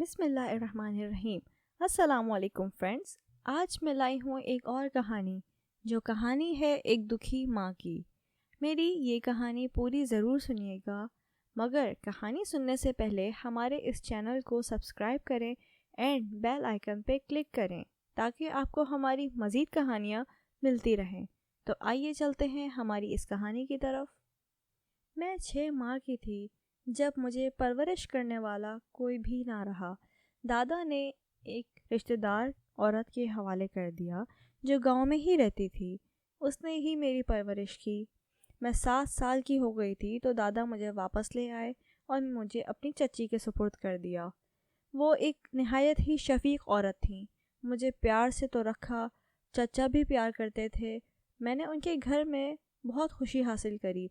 بسم اللہ الرحمن الرحیم۔ السلام علیکم فرینڈس، آج میں لائی ہوں ایک اور کہانی، جو کہانی ہے ایک دکھی ماں کی۔ میری یہ کہانی پوری ضرور سنیے گا، مگر کہانی سننے سے پہلے ہمارے اس چینل کو سبسکرائب کریں اینڈ بیل آئیکن پہ کلک کریں تاکہ آپ کو ہماری مزید کہانیاں ملتی رہیں۔ تو آئیے چلتے ہیں ہماری اس کہانی کی طرف۔ میں 6 ماہ کی تھی جب مجھے پرورش کرنے والا کوئی بھی نہ رہا۔ دادا نے ایک رشتہ دار عورت کے حوالے کر دیا جو گاؤں میں ہی رہتی تھی۔ اس نے ہی میری پرورش کی۔ میں 7 سال کی ہو گئی تھی تو دادا مجھے واپس لے آئے اور مجھے اپنی چچی کے سپرد کر دیا۔ وہ ایک نہایت ہی شفیق عورت تھیں۔ مجھے پیار سے تو رکھا، چچا بھی پیار کرتے تھے۔ میں نے ان کے گھر میں بہت خوشی حاصل کری۔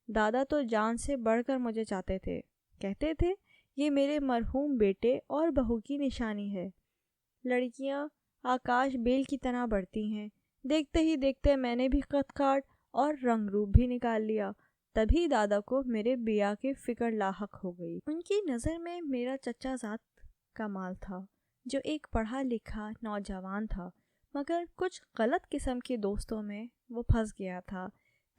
دادا تو جان سے بڑھ کر مجھے چاہتے تھے، کہتے تھے یہ میرے مرحوم بیٹے اور بہو کی نشانی ہے۔ لڑکیاں آکاش بیل کی طرح بڑھتی ہیں۔ دیکھتے ہی دیکھتے میں نے بھی قد کاٹ اور رنگ روپ بھی نکال لیا۔ تبھی دادا کو میرے بیاہ کی فکر لاحق ہو گئی۔ ان کی نظر میں میرا چچا ذات کمال تھا، جو ایک پڑھا لکھا نوجوان تھا، مگر کچھ غلط قسم کے دوستوں میں وہ پھنس گیا تھا۔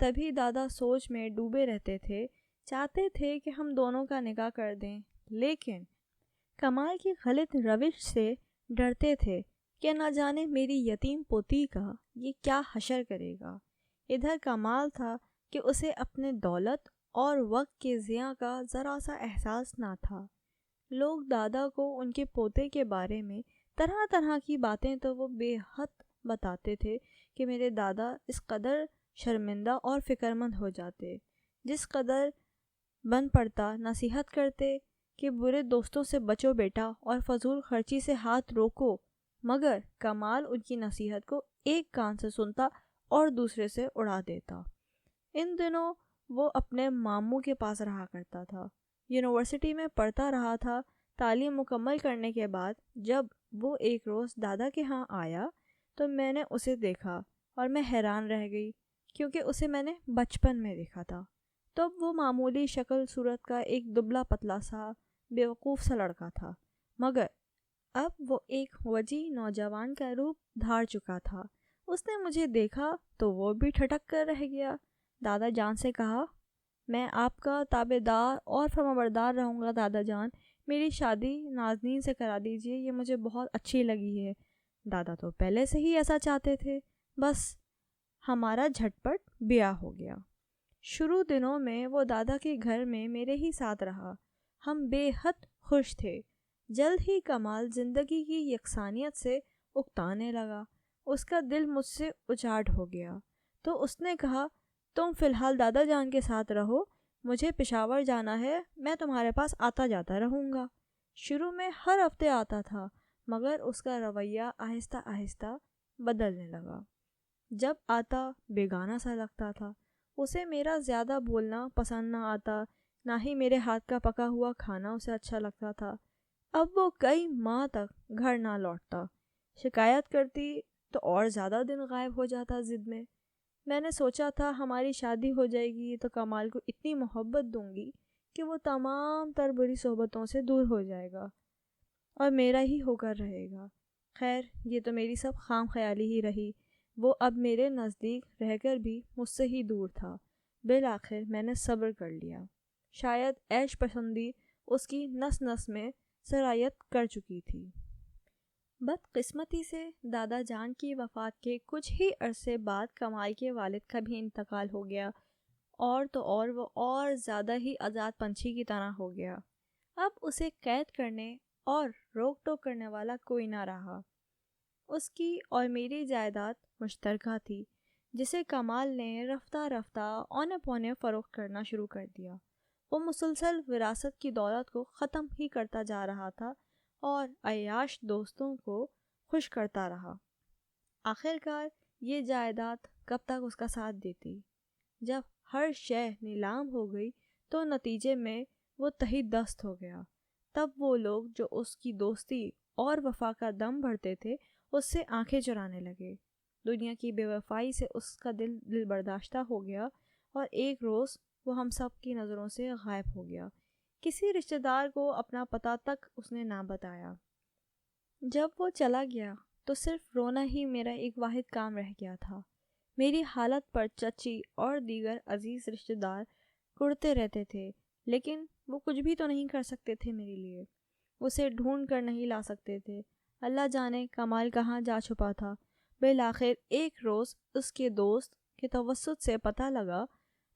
تبھی دادا سوچ میں ڈوبے رہتے تھے، چاہتے تھے کہ ہم دونوں کا نکاح کر دیں، لیکن کمال کی غلط روش سے ڈرتے تھے کہ نہ جانے میری یتیم پوتی کا یہ کیا حشر کرے گا۔ ادھر کمال تھا کہ اسے اپنے دولت اور وقت کے ضیاع کا ذرا سا احساس نہ تھا۔ لوگ دادا کو ان کے پوتے کے بارے میں طرح طرح کی باتیں تو وہ بے حد بتاتے تھے کہ میرے دادا اس قدر شرمندہ اور فکرمند ہو جاتے، جس قدر بن پڑتا نصیحت کرتے کہ برے دوستوں سے بچو بیٹا اور فضول خرچی سے ہاتھ روکو، مگر کمال ان کی نصیحت کو ایک کان سے سنتا اور دوسرے سے اڑا دیتا۔ ان دنوں وہ اپنے ماموں کے پاس رہا کرتا تھا، یونیورسٹی میں پڑھتا رہا تھا۔ تعلیم مکمل کرنے کے بعد جب وہ ایک روز دادا کے ہاں آیا تو میں نے اسے دیکھا اور میں حیران رہ گئی، کیونکہ اسے میں نے بچپن میں دیکھا تھا۔ تب وہ معمولی شکل صورت کا ایک دبلا پتلا سا بیوقوف سا لڑکا تھا، مگر اب وہ ایک وجیح نوجوان کا روپ دھار چکا تھا۔ اس نے مجھے دیکھا تو وہ بھی ٹھٹک کر رہ گیا۔ دادا جان سے کہا، میں آپ کا تابع دار اور فرمانبردار رہوں گا دادا جان، میری شادی نازنین سے کرا دیجیے، یہ مجھے بہت اچھی لگی ہے۔ دادا تو پہلے سے ہی ایسا چاہتے تھے۔ بس ہمارا جھٹ پٹ بیاہ ہو گیا۔ شروع دنوں میں وہ دادا کے گھر میں میرے ہی ساتھ رہا۔ ہم بے حد خوش تھے۔ جلد ہی کمال زندگی کی یکسانیت سے اکتانے لگا۔ اس کا دل مجھ سے اچاٹ ہو گیا، تو اس نے کہا، تم فی الحال دادا جان کے ساتھ رہو، مجھے پشاور جانا ہے، میں تمہارے پاس آتا جاتا رہوں گا۔ شروع میں ہر ہفتے آتا تھا، مگر اس کا رویہ آہستہ آہستہ بدلنے لگا۔ جب آتا بیگانہ سا لگتا تھا۔ اسے میرا زیادہ بولنا پسند نہ آتا، نہ ہی میرے ہاتھ کا پکا ہوا کھانا اسے اچھا لگتا تھا۔ اب وہ کئی ماہ تک گھر نہ لوٹتا، شکایت کرتی تو اور زیادہ دن غائب ہو جاتا ضد میں۔ میں نے سوچا تھا ہماری شادی ہو جائے گی تو کمال کو اتنی محبت دوں گی کہ وہ تمام تر بری صحبتوں سے دور ہو جائے گا اور میرا ہی ہو کر رہے گا۔ خیر، یہ تو میری سب خام خیالی ہی رہی۔ وہ اب میرے نزدیک رہ کر بھی مجھ سے ہی دور تھا۔ بالآخر میں نے صبر کر لیا۔ شاید عیش پسندی اس کی نس نس میں سرایت کر چکی تھی۔ بدقسمتی سے دادا جان کی وفات کے کچھ ہی عرصے بعد کمال کے والد کا بھی انتقال ہو گیا، اور تو اور وہ اور زیادہ ہی آزاد پنچھی کی طرح ہو گیا۔ اب اسے قید کرنے اور روک ٹوک کرنے والا کوئی نہ رہا۔ اس کی اور میری جائیداد مشترکہ تھی، جسے کمال نے رفتہ رفتہ اونے پونے فروخت کرنا شروع کر دیا۔ وہ مسلسل وراثت کی دولت کو ختم ہی کرتا جا رہا تھا اور عیاش دوستوں کو خوش کرتا رہا۔ آخر کار یہ جائیداد کب تک اس کا ساتھ دیتی؟ جب ہر شے نیلام ہو گئی تو نتیجے میں وہ تہی دست ہو گیا۔ تب وہ لوگ جو اس کی دوستی اور وفا کا دم بھرتے تھے اس سے آنکھیں چرانے لگے۔ دنیا کی بے وفائی سے اس کا دل برداشتہ ہو گیا اور ایک روز وہ ہم سب کی نظروں سے غائب ہو گیا۔ کسی رشتہ دار کو اپنا پتہ تک اس نے نہ بتایا۔ جب وہ چلا گیا تو صرف رونا ہی میرا ایک واحد کام رہ گیا تھا۔ میری حالت پر چچی اور دیگر عزیز رشتہ دار کڑتے رہتے تھے، لیکن وہ کچھ بھی تو نہیں کر سکتے تھے میرے لیے، اسے ڈھونڈ کر نہیں لا سکتے تھے۔ اللہ جانے کمال کہاں جا چھپا تھا۔ بالآخر ایک روز اس کے دوست کے توسط سے پتہ لگا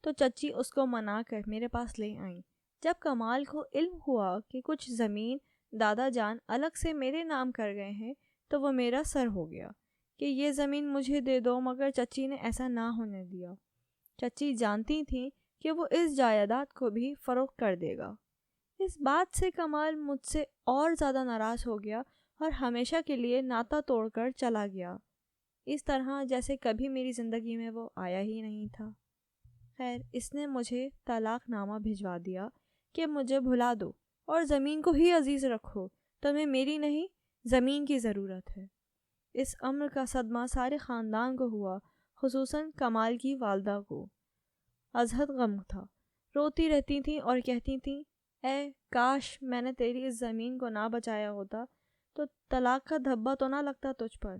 تو چچی اس کو منا کر میرے پاس لے آئیں۔ جب کمال کو علم ہوا کہ کچھ زمین دادا جان الگ سے میرے نام کر گئے ہیں تو وہ میرا سر ہو گیا کہ یہ زمین مجھے دے دو، مگر چچی نے ایسا نہ ہونے دیا۔ چچی جانتی تھیں کہ وہ اس جائیداد کو بھی فروخت کر دے گا۔ اس بات سے کمال مجھ سے اور زیادہ ناراض ہو گیا اور ہمیشہ کے لیے ناتا توڑ کر چلا گیا، اس طرح جیسے کبھی میری زندگی میں وہ آیا ہی نہیں تھا۔ خیر، اس نے مجھے طلاق نامہ بھجوا دیا کہ مجھے بھلا دو اور زمین کو ہی عزیز رکھو، تمہیں میری نہیں زمین کی ضرورت ہے۔ اس امر کا صدمہ سارے خاندان کو ہوا، خصوصاً کمال کی والدہ کو ازحد غم تھا۔ روتی رہتی تھیں اور کہتی تھیں، اے کاش میں نے تیری اس زمین کو نہ بچایا ہوتا تو طلاق کا دھبا تو نہ لگتا تجھ پر۔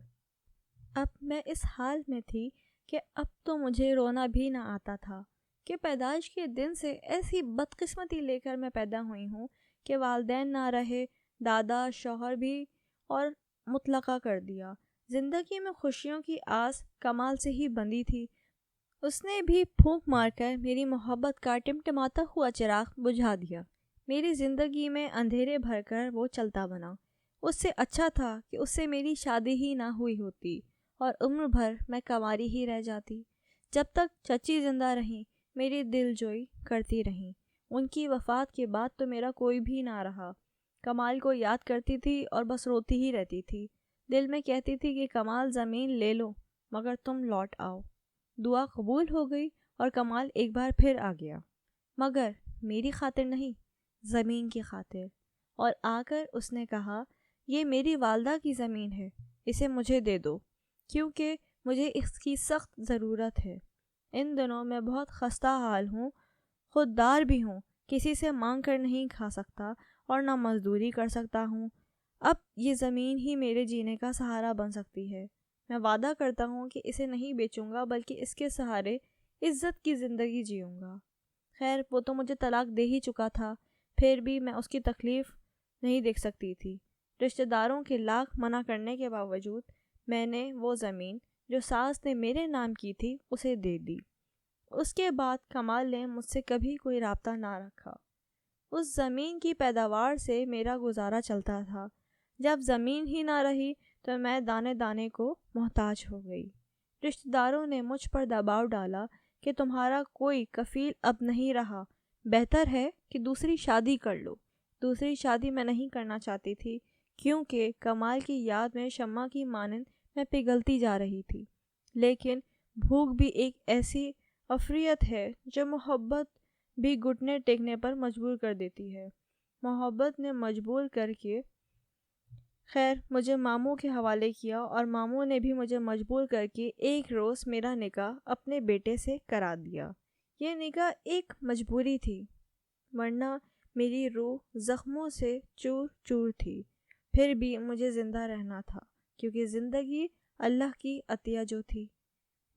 اب میں اس حال میں تھی کہ اب تو مجھے رونا بھی نہ آتا تھا کہ پیدائش کے دن سے ایسی بدقسمتی لے کر میں پیدا ہوئی ہوں کہ والدین نہ رہے، دادا شوہر بھی اور مطلقہ کر دیا۔ زندگی میں خوشیوں کی آس کمال سے ہی بندھی تھی، اس نے بھی پھونک مار کر میری محبت کا ٹمٹماتا ہوا چراغ بجھا دیا۔ میری زندگی میں اندھیرے بھر کر وہ چلتا بنا۔ اس سے اچھا تھا کہ اس سے میری شادی ہی نہ ہوئی ہوتی اور عمر بھر میں کنواری ہی رہ جاتی۔ جب تک چچی زندہ رہیں میری دل جوئی کرتی رہیں۔ ان کی وفات کے بعد تو میرا کوئی بھی نہ رہا۔ کمال کو یاد کرتی تھی اور بس روتی ہی رہتی تھی، دل میں کہتی تھی کہ کمال زمین لے لو مگر تم لوٹ آؤ۔ دعا قبول ہو گئی اور کمال ایک بار پھر آ گیا، مگر میری خاطر نہیں، زمین کی خاطر۔ اور آ کر اس نے کہا، یہ میری والدہ کی زمین ہے، اسے مجھے دے دو کیونکہ مجھے اس کی سخت ضرورت ہے۔ ان دنوں میں بہت خستہ حال ہوں، خوددار بھی ہوں، کسی سے مانگ کر نہیں کھا سکتا اور نہ مزدوری کر سکتا ہوں۔ اب یہ زمین ہی میرے جینے کا سہارا بن سکتی ہے۔ میں وعدہ کرتا ہوں کہ اسے نہیں بیچوں گا بلکہ اس کے سہارے عزت کی زندگی جیوں گا۔ خیر، وہ تو مجھے طلاق دے ہی چکا تھا، پھر بھی میں اس کی تکلیف نہیں دیکھ سکتی تھی۔ رشتہ داروں کے لاکھ منع کرنے کے باوجود میں نے وہ زمین جو ساس نے میرے نام کی تھی اسے دے دی۔ اس کے بعد کمال نے مجھ سے کبھی کوئی رابطہ نہ رکھا۔ اس زمین کی پیداوار سے میرا گزارا چلتا تھا۔ جب زمین ہی نہ رہی تو میں دانے دانے کو محتاج ہو گئی۔ رشتہ داروں نے مجھ پر دباؤ ڈالا کہ تمہارا کوئی کفیل اب نہیں رہا، بہتر ہے کہ دوسری شادی کر لو۔ دوسری شادی میں نہیں کرنا چاہتی تھی کیونکہ کمال کی یاد میں شمع کی مانند میں پگھلتی جا رہی تھی، لیکن بھوک بھی ایک ایسی عفریت ہے جو محبت بھی گھٹنے ٹیکنے پر مجبور کر دیتی ہے۔ محبت نے مجبور کر کے خیر مجھے ماموں کے حوالے کیا اور ماموں نے بھی مجھے مجبور کر کے ایک روز میرا نکاح اپنے بیٹے سے کرا دیا۔ یہ نکاح ایک مجبوری تھی، ورنہ میری روح زخموں سے چور چور تھی۔ پھر بھی مجھے زندہ رہنا تھا کیونکہ زندگی اللہ کی عطیہ جو تھی۔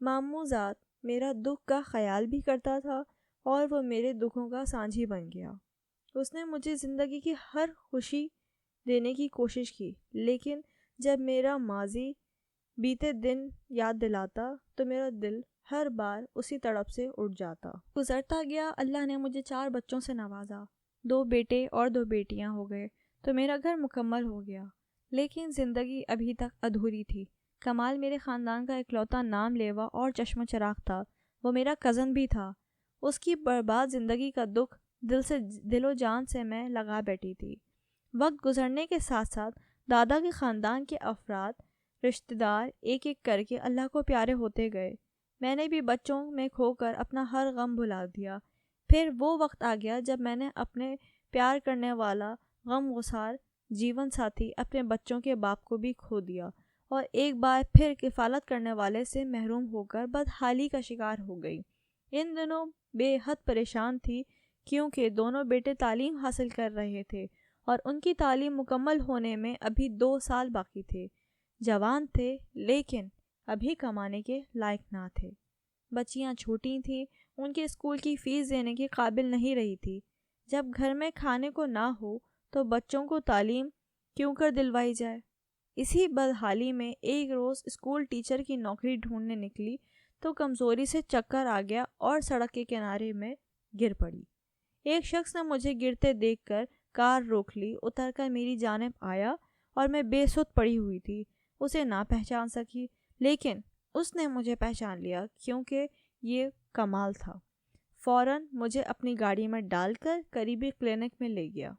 ماموں ذات میرا دکھ کا خیال بھی کرتا تھا اور وہ میرے دکھوں کا سانجھی بن گیا۔ اس نے مجھے زندگی کی ہر خوشی دینے کی کوشش کی، لیکن جب میرا ماضی بیتے دن یاد دلاتا تو میرا دل ہر بار اسی تڑپ سے اٹھ جاتا۔ گزرتا گیا، اللہ نے مجھے 4 بچوں سے نوازا، 2 بیٹے اور 2 بیٹیاں ہو گئے تو میرا گھر مکمل ہو گیا، لیکن زندگی ابھی تک ادھوری تھی۔ کمال میرے خاندان کا اکلوتا نام لیوا اور چشم چراغ تھا، وہ میرا کزن بھی تھا۔ اس کی برباد زندگی کا دکھ دل و جان سے میں لگا بیٹھی تھی۔ وقت گزرنے کے ساتھ ساتھ دادا کے خاندان کے افراد رشتہ دار ایک ایک کر کے اللہ کو پیارے ہوتے گئے۔ میں نے بھی بچوں میں کھو کر اپنا ہر غم بھلا دیا۔ پھر وہ وقت آ گیا جب میں نے اپنے پیار کرنے والا غم گسار جیون ساتھی اپنے بچوں کے باپ کو بھی کھو دیا اور ایک بار پھر کفالت کرنے والے سے محروم ہو کر بدحالی کا شکار ہو گئی۔ ان دنوں بے حد پریشان تھی کیونکہ دونوں بیٹے تعلیم حاصل کر رہے تھے اور ان کی تعلیم مکمل ہونے میں ابھی 2 سال باقی تھے۔ جوان تھے لیکن ابھی کمانے کے لائق نہ تھے۔ بچیاں چھوٹی تھیں، ان کے اسکول کی فیس دینے کے قابل نہیں رہی تھی۔ جب گھر میں کھانے کو نہ ہو تو بچوں کو تعلیم کیوں کر دلوائی جائے؟ اسی بدحالی میں ایک روز اسکول ٹیچر کی نوکری ڈھونڈنے نکلی تو کمزوری سے چکر آ گیا اور سڑک کے کنارے میں گر پڑی۔ ایک شخص نے مجھے گرتے دیکھ کر کار روک لی، اتر کر میری جانب آیا اور میں بے سدھ پڑی ہوئی تھی۔ اسے نہ پہچان سکی لیکن اس نے مجھے پہچان لیا کیونکہ یہ کمال تھا۔ فوراً مجھے اپنی گاڑی میں ڈال کر قریبی کلینک میں لے گیا۔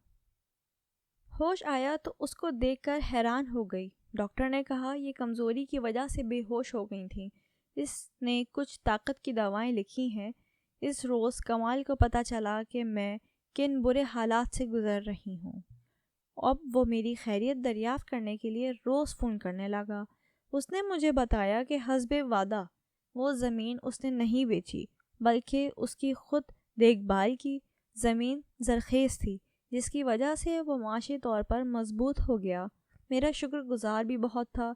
ہوش آیا تو اس کو دیکھ کر حیران ہو گئی۔ ڈاکٹر نے کہا یہ کمزوری کی وجہ سے بے ہوش ہو گئی تھیں، اس نے کچھ طاقت کی دوائیں لکھی ہیں۔ اس روز کمال کو پتہ چلا کہ میں کن برے حالات سے گزر رہی ہوں۔ اب وہ میری خیریت دریافت کرنے کے لیے روز فون کرنے لگا۔ اس نے مجھے بتایا کہ حسب وعدہ وہ زمین اس نے نہیں بیچی بلکہ اس کی خود دیکھ بھال کی زمین زرخیز تھی، جس کی وجہ سے وہ معاشی طور پر مضبوط ہو گیا۔ میرا شکر گزار بھی بہت تھا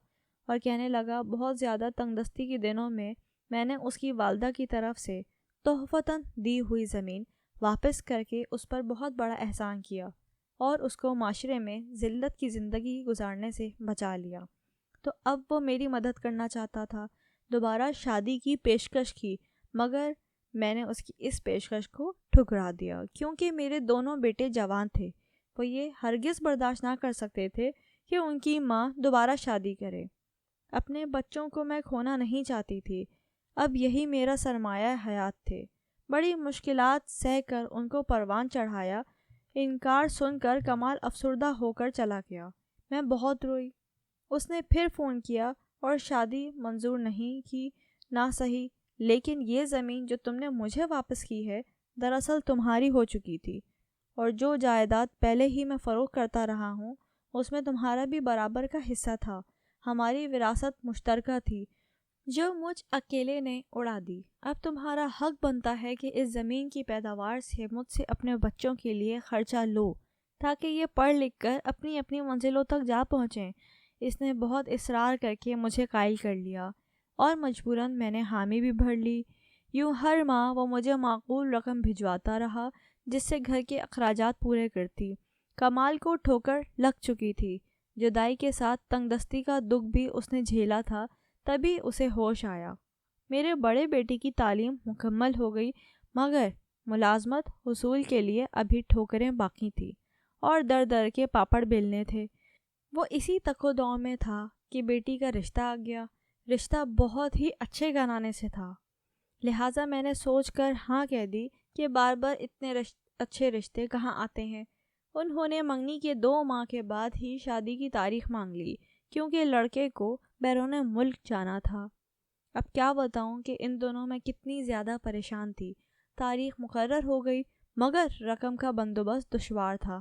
اور کہنے لگا بہت زیادہ تنگ دستی کے دنوں میں نے اس کی والدہ کی طرف سے تحفتاً دی ہوئی زمین واپس کر کے اس پر بہت بڑا احسان کیا اور اس کو معاشرے میں ذلت کی زندگی گزارنے سے بچا لیا۔ تو اب وہ میری مدد کرنا چاہتا تھا۔ دوبارہ شادی کی پیشکش کی مگر میں نے اس کی اس پیشکش کو ٹھکرا دیا کیونکہ میرے دونوں بیٹے جوان تھے۔ وہ یہ ہرگز برداشت نہ کر سکتے تھے کہ ان کی ماں دوبارہ شادی کرے۔ اپنے بچوں کو میں کھونا نہیں چاہتی تھی، اب یہی میرا سرمایہ حیات تھے۔ بڑی مشکلات سہ کر ان کو پروان چڑھایا۔ انکار سن کر کمال افسردہ ہو کر چلا گیا۔ میں بہت روئی۔ اس نے پھر فون کیا اور شادی منظور نہیں کی نہ صحیح، لیکن یہ زمین جو تم نے مجھے واپس کی ہے دراصل تمہاری ہو چکی تھی، اور جو جائیداد پہلے ہی میں فروخت کرتا رہا ہوں اس میں تمہارا بھی برابر کا حصہ تھا۔ ہماری وراثت مشترکہ تھی جو مجھ اکیلے نے اڑا دی۔ اب تمہارا حق بنتا ہے کہ اس زمین کی پیداوار سے مجھ سے اپنے بچوں کے لیے خرچہ لو تاکہ یہ پڑھ لکھ کر اپنی اپنی منزلوں تک جا پہنچیں۔ اس نے بہت اصرار کر کے مجھے قائل کر لیا اور مجبوراً میں نے حامی بھی بھر لی۔ یوں ہر ماہ وہ مجھے معقول رقم بھجواتا رہا جس سے گھر کے اخراجات پورے کرتی۔ کمال کو ٹھوکر لگ چکی تھی، جدائی کے ساتھ تنگ دستی کا دکھ بھی اس نے جھیلا تھا، تبھی اسے ہوش آیا۔ میرے بڑے بیٹے کی تعلیم مکمل ہو گئی مگر ملازمت حصول کے لیے ابھی ٹھوکریں باقی تھیں اور در در کے پاپڑ بیلنے تھے۔ وہ اسی تک و دو میں تھا کہ بیٹی کا رشتہ آ گیا۔ رشتہ بہت ہی اچھے گھرانے سے تھا، لہٰذا میں نے سوچ کر ہاں کہہ دی کہ بار بار اتنے اچھے رشتے کہاں آتے ہیں۔ انہوں نے منگنی کے 2 ماہ کے بعد ہی شادی کی تاریخ مانگ لی کیونکہ لڑکے کو بیرون ملک جانا تھا۔ اب کیا بتاؤں کہ ان دنوں میں کتنی زیادہ پریشان تھی۔ تاریخ مقرر ہو گئی مگر رقم کا بندوبست دشوار تھا۔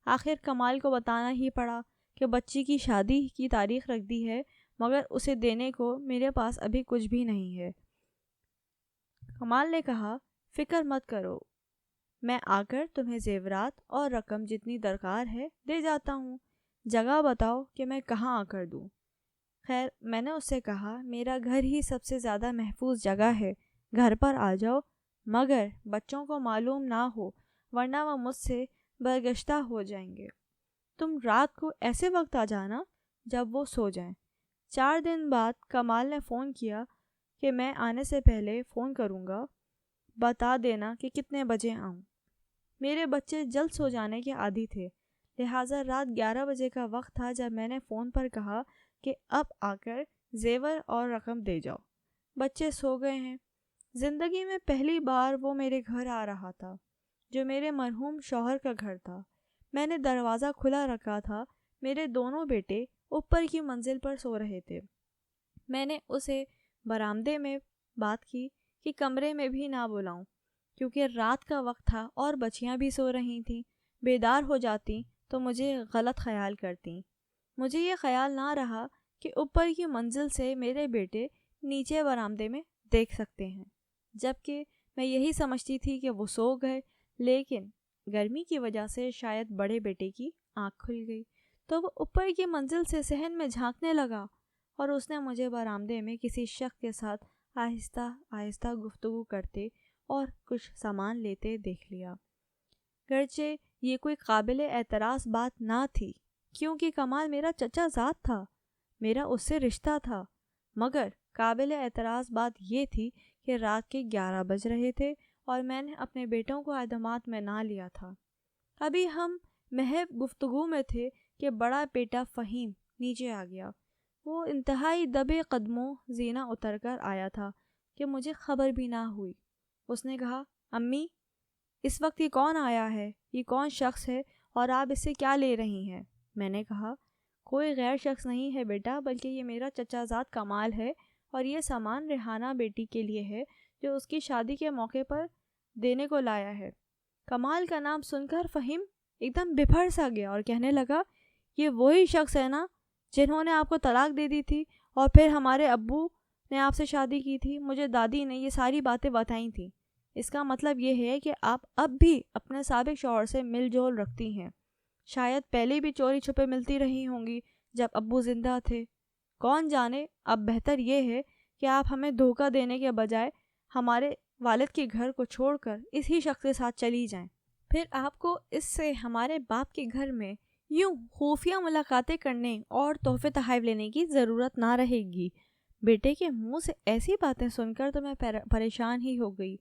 آخر کمال کو بتانا ہی پڑا کہ بچی کی شادی کی تاریخ رکھ دی ہے مگر اسے دینے کو میرے پاس ابھی کچھ بھی نہیں ہے۔ کمال نے کہا فکر مت کرو، میں آ کر تمہیں زیورات اور رقم جتنی درکار ہے دے جاتا ہوں، جگہ بتاؤ کہ میں کہاں آ کر دوں۔ خیر میں نے اس سے کہا میرا گھر ہی سب سے زیادہ محفوظ جگہ ہے، گھر پر آ جاؤ، مگر بچوں کو معلوم نہ ہو ورنہ وہ مجھ سے برگشتہ ہو جائیں گے۔ تم رات کو ایسے وقت آ جانا جب وہ سو جائیں۔ 4 دن بعد کمال نے فون کیا کہ میں آنے سے پہلے فون کروں گا، بتا دینا کہ کتنے بجے آؤں۔ میرے بچے جلد سو جانے کے عادی تھے، لہٰذا رات 11 بجے کا وقت تھا جب میں نے فون پر کہا کہ اب آ کر زیور اور رقم دے جاؤ۔ بچے سو گئے ہیں۔ زندگی میں پہلی بار وہ میرے گھر آ رہا تھا جو میرے مرحوم شوہر کا گھر تھا۔ میں نے دروازہ کھلا رکھا تھا۔ میرے دونوں بیٹے اوپر کی منزل پر سو رہے تھے۔ میں نے اسے برآمدے میں بات کی کہ کمرے میں بھی نہ بلاؤں کیونکہ رات کا وقت تھا اور بچیاں بھی سو رہی تھیں، بیدار ہو جاتی تو مجھے غلط خیال کرتی۔ مجھے یہ خیال نہ رہا کہ اوپر کی منزل سے میرے بیٹے نیچے برآمدے میں دیکھ سکتے ہیں، جبکہ میں یہی سمجھتی تھی کہ وہ سو گئے، لیکن گرمی کی وجہ سے شاید بڑے بیٹے کی آنکھ کھل گئی تو وہ اوپر کی منزل سے صحن میں جھانکنے لگا اور اس نے مجھے برآمدے میں کسی شخص کے ساتھ آہستہ آہستہ گفتگو کرتے اور کچھ سامان لیتے دیکھ لیا۔ گرچہ یہ کوئی قابل اعتراض بات نہ تھی کیونکہ کمال میرا چچا زاد تھا، میرا اس سے رشتہ تھا، مگر قابل اعتراض بات یہ تھی کہ رات کے 11 بج رہے تھے اور میں نے اپنے بیٹوں کو اعدامات میں نہ لیا تھا۔ ابھی ہم محض گفتگو میں تھے کہ بڑا بیٹا فہیم نیچے آ گیا۔ وہ انتہائی دبے قدموں زینہ اتر کر آیا تھا کہ مجھے خبر بھی نہ ہوئی۔ اس نے کہا، امی اس وقت یہ کون آیا ہے؟ یہ کون شخص ہے اور آپ اس سے کیا لے رہی ہیں؟ میں نے کہا، کوئی غیر شخص نہیں ہے بیٹا، بلکہ یہ میرا چچا زاد کمال ہے اور یہ سامان ریحانہ بیٹی کے لیے ہے جو اس کی شادی کے موقع پر دینے کو لایا ہے۔ کمال کا نام سن کر فہیم ایک دم بپھر سا گیا اور کہنے لگا، یہ وہی شخص ہے نا جنہوں نے آپ کو طلاق دے دی تھی اور پھر ہمارے ابو نے آپ سے شادی کی تھی؟ مجھے دادی نے یہ ساری باتیں بتائی تھیں۔ اس کا مطلب یہ ہے کہ آپ اب بھی اپنے سابق شوہر سے مل جول رکھتی ہیں۔ شاید پہلے بھی چوری چھپے ملتی رہی ہوں گی جب ابو زندہ تھے۔ کون جانے، اب بہتر یہ ہے کہ آپ ہمیں دھوکہ دینے کے بجائے ہمارے والد کے گھر کو چھوڑ کر اسی شخص کے ساتھ چلی جائیں۔ پھر آپ کو اس سے ہمارے باپ کے گھر میں یوں خفیہ ملاقاتیں کرنے اور تحفے تحائف لینے کی ضرورت نہ رہے گی۔ بیٹے کے منہ سے ایسی باتیں سن کر تو میں پریشان ہی ہو گئی۔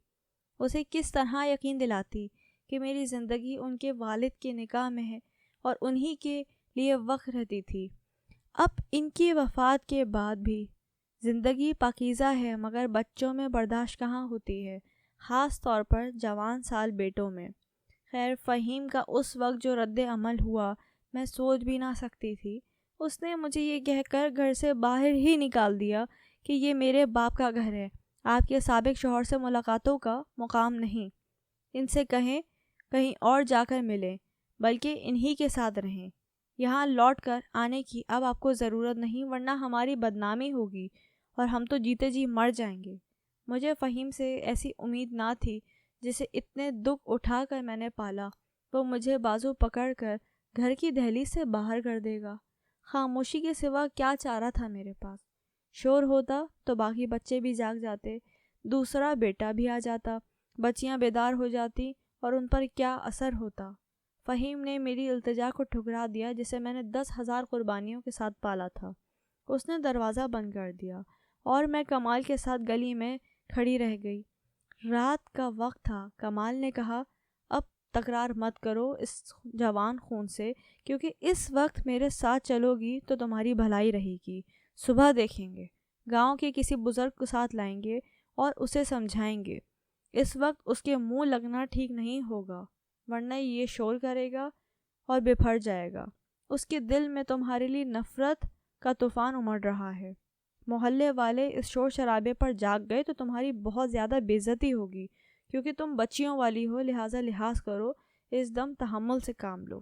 اسے کس طرح یقین دلاتی کہ میری زندگی ان کے والد کے نکاح میں ہے اور انہی کے لیے وقف رہتی تھی۔ اب ان کی وفات کے بعد بھی زندگی پاکیزہ ہے، مگر بچوں میں برداشت کہاں ہوتی ہے، خاص طور پر جوان سال بیٹوں میں۔ خیر، فہیم کا اس وقت جو رد عمل ہوا میں سوچ بھی نہ سکتی تھی۔ اس نے مجھے یہ کہہ کر گھر سے باہر ہی نکال دیا کہ یہ میرے باپ کا گھر ہے، آپ کے سابق شوہر سے ملاقاتوں کا مقام نہیں۔ ان سے کہیں اور جا کر ملیں، بلکہ انہی کے ساتھ رہیں۔ یہاں لوٹ کر آنے کی اب آپ کو ضرورت نہیں، ورنہ ہماری بدنامی ہوگی اور ہم تو جیتے جی مر جائیں گے۔ مجھے فہیم سے ایسی امید نہ تھی جسے اتنے دکھ اٹھا کر میں نے پالا وہ مجھے بازو پکڑ کر گھر کی دہلیز سے باہر کر دے گا۔ خاموشی کے سوا کیا چارہ تھا میرے پاس؟ شور ہوتا تو باقی بچے بھی جاگ جاتے، دوسرا بیٹا بھی آ جاتا، بچیاں بیدار ہو جاتی اور ان پر کیا اثر ہوتا۔ فہیم نے میری التجا کو ٹھکرا دیا جسے میں نے 10,000 قربانیوں کے ساتھ پالا تھا۔ اس نے دروازہ بند کر دیا اور میں کمال کے ساتھ گلی میں کھڑی رہ گئی۔ رات کا وقت تھا۔ کمال نے کہا، اب تکرار مت کرو اس جوان خون سے، کیونکہ اس وقت میرے ساتھ چلو گی تو تمہاری بھلائی رہے گی۔ صبح دیکھیں گے، گاؤں کے کسی بزرگ کو ساتھ لائیں گے اور اسے سمجھائیں گے۔ اس وقت اس کے منہ لگنا ٹھیک نہیں ہوگا، ورنہ یہ شور کرے گا اور بپھر جائے گا۔ اس کے دل میں تمہارے لیے نفرت کا طوفان امڑ رہا ہے۔ محلے والے اس شور شرابے پر جاگ گئے تو تمہاری بہت زیادہ بے عزتی ہوگی، کیونکہ تم بچیوں والی ہو، لہٰذا لحاظ کرو، اس دم تحمل سے کام لو۔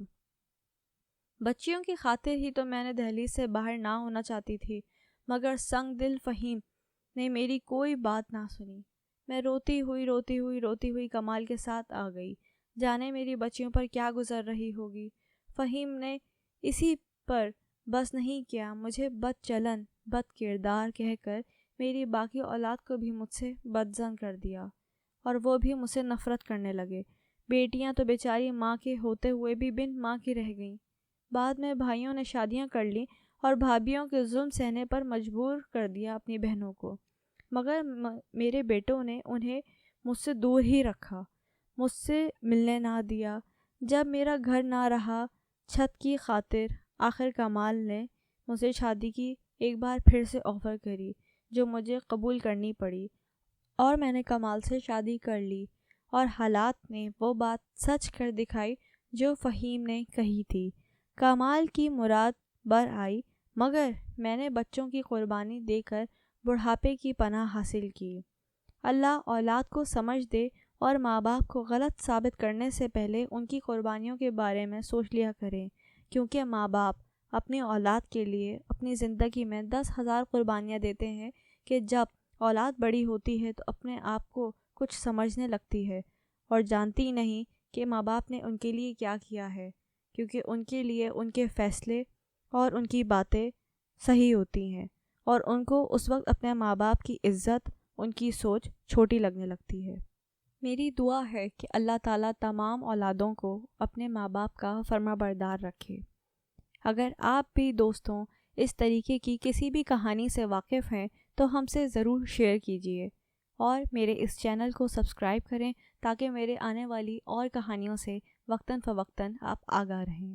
بچیوں کی خاطر ہی تو میں نے دہلیز سے باہر نہ ہونا چاہتی تھی، مگر سنگ دل فہیم نے میری کوئی بات نہ سنی۔ میں روتی ہوئی کمال کے ساتھ آ گئی، جانے میری بچیوں پر کیا گزر رہی ہوگی۔ فہیم نے اسی پر بس نہیں کیا، مجھے بد چلن بد کردار کہہ کر میری باقی اولاد کو بھی مجھ سے بدظن کر دیا اور وہ بھی مجھ سے نفرت کرنے لگے۔ بیٹیاں تو بیچاری ماں کے ہوتے ہوئے بھی بن ماں کی رہ گئیں۔ بعد میں بھائیوں نے شادیاں کر لیں اور بھابھیوں کے ظلم سہنے پر مجبور کر دیا اپنی بہنوں کو، مگر میرے بیٹوں نے انہیں مجھ سے دور ہی رکھا، مجھ سے ملنے نہ دیا۔ جب میرا گھر نہ رہا چھت کی خاطر، آخر کمال نے مجھ سے شادی کی ایک بار پھر سے آفر کری، جو مجھے قبول کرنی پڑی اور میں نے کمال سے شادی کر لی، اور حالات نے وہ بات سچ کر دکھائی جو فہیم نے کہی تھی۔ کمال کی مراد بر آئی، مگر میں نے بچوں کی قربانی دے کر بڑھاپے کی پناہ حاصل کی۔ اللہ اولاد کو سمجھ دے اور ماں باپ کو غلط ثابت کرنے سے پہلے ان کی قربانیوں کے بارے میں سوچ لیا کریں، کیونکہ ماں باپ اپنی اولاد کے لیے اپنی زندگی میں 10,000 قربانیاں دیتے ہیں کہ جب اولاد بڑی ہوتی ہے تو اپنے آپ کو کچھ سمجھنے لگتی ہے اور جانتی نہیں کہ ماں باپ نے ان کے لیے کیا کیا ہے، کیونکہ ان کے لیے ان کے فیصلے اور ان کی باتیں صحیح ہوتی ہیں، اور ان کو اس وقت اپنے ماں باپ کی عزت، ان کی سوچ چھوٹی لگنے لگتی ہے۔ میری دعا ہے کہ اللہ تعالیٰ تمام اولادوں کو اپنے ماں باپ کا فرما بردار رکھے۔ اگر آپ بھی دوستوں اس طریقے کی کسی بھی کہانی سے واقف ہیں تو ہم سے ضرور شیئر کیجیے، اور میرے اس چینل کو سبسکرائب کریں تاکہ میرے آنے والی اور کہانیوں سے وقتاً فوقتاً آپ آگاہ رہیں۔